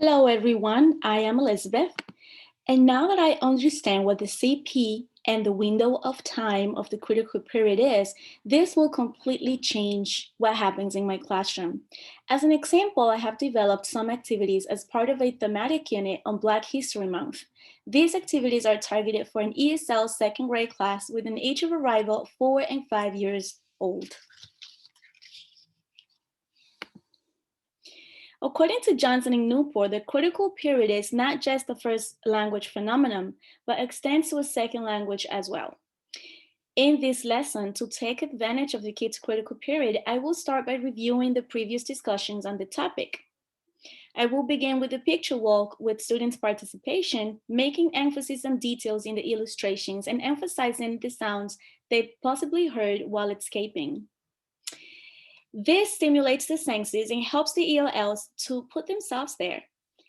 Hello everyone, I am Elizabeth, and now that I understand what the CP and the window of time of the critical period is, this will completely change what happens in my classroom. As an example, I have developed some activities as part of a thematic unit on Black History Month. These activities are targeted for an ESL second grade class with an age of arrival of 4 and 5 years old. According to Johnson and Newport, the critical period is not just the first language phenomenon, but extends to a second language as well. In this lesson, to take advantage of the kids' critical period, I will start by reviewing the previous discussions on the topic. I will begin with a picture walk with students' participation, making emphasis on details in the illustrations and emphasizing the sounds they possibly heard while escaping. This stimulates the senses and helps the ELLs to put themselves there.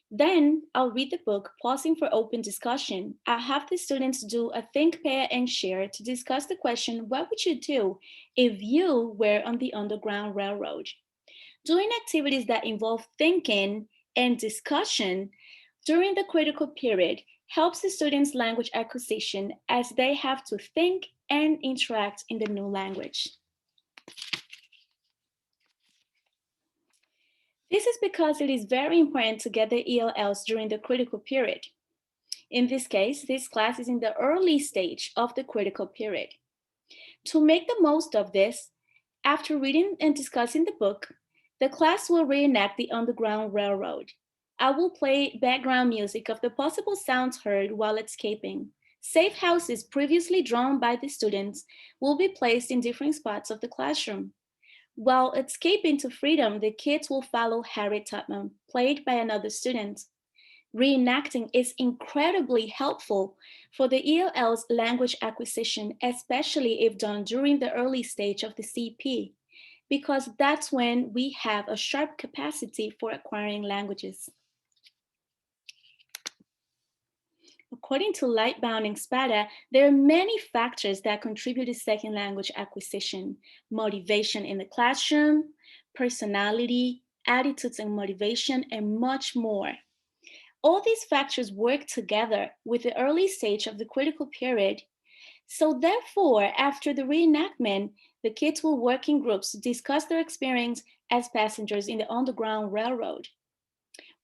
Then I'll read the book, pausing for open discussion. I'll have the students do a think, pair, and share to discuss the question, what would you do if you were on the Underground Railroad? Doing activities that involve thinking and discussion during the critical period helps the students' language acquisition as they have to think and interact in the new language. This is because it is very important to get the ELLs during the critical period. In this case, this class is in the early stage of the critical period. To make the most of this, after reading and discussing the book, the class will reenact the Underground Railroad. I will play background music of the possible sounds heard while escaping. Safe houses previously drawn by the students will be placed in different spots of the classroom. While escaping to freedom, the kids will follow Harriet Tubman, played by another student. Reenacting is incredibly helpful for the ELL's language acquisition, especially if done during the early stage of the CP, because that's when we have a sharp capacity for acquiring languages. According to Lightbound and Spada, there are many factors that contribute to second language acquisition: motivation in the classroom, personality, attitudes and motivation, and much more. All these factors work together with the early stage of the critical period. So therefore, after the reenactment, the kids will work in groups to discuss their experience as passengers in the Underground Railroad.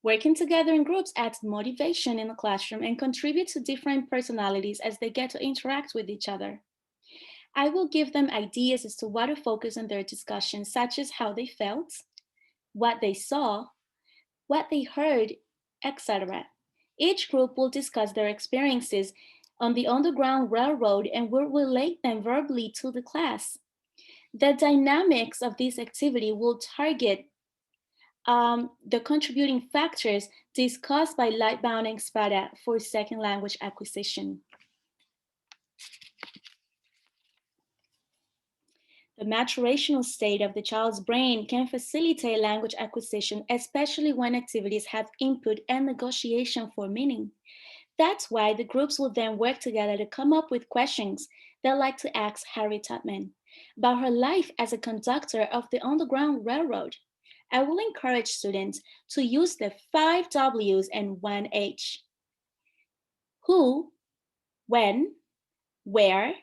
Working together in groups adds motivation in the classroom and contributes to different personalities as they get to interact with each other. I will give them ideas as to what to focus on their discussion, such as how they felt, what they saw, what they heard, etc. Each group will discuss their experiences on the Underground Railroad and will relate them verbally to the class. The dynamics of this activity will target the contributing factors discussed by Lightbound and Spada for second language acquisition. The maturational state of the child's brain can facilitate language acquisition, especially when activities have input and negotiation for meaning. That's why the groups will then work together to come up with questions they'd like to ask Harriet Tubman about her life as a conductor of the Underground Railroad. I will encourage students to use the 5 W's and 1 H. Who, when, where,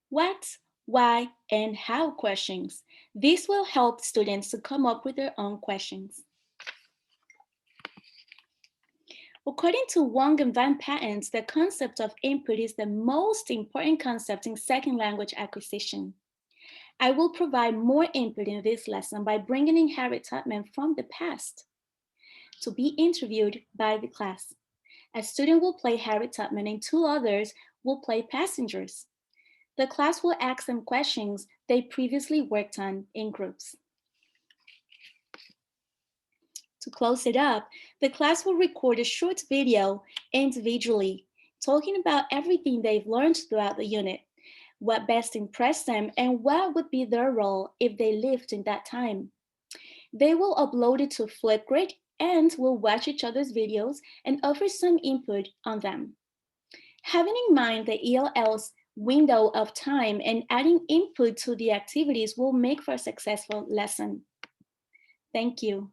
what, why, and how questions. This will help students to come up with their own questions. According to Wong and Van Patten, the concept of input is the most important concept in second language acquisition. I will provide more input in this lesson by bringing in Harriet Tubman from the past to be interviewed by the class. A student will play Harriet Tubman and 2 others will play passengers. The class will ask them questions they previously worked on in groups. To close it up, the class will record a short video individually, talking about everything they've learned throughout the unit, what best impressed them, and what would be their role if they lived in that time. They will upload it to Flipgrid and will watch each other's videos and offer some input on them. Having in mind the ELL's window of time and adding input to the activities will make for a successful lesson. Thank you.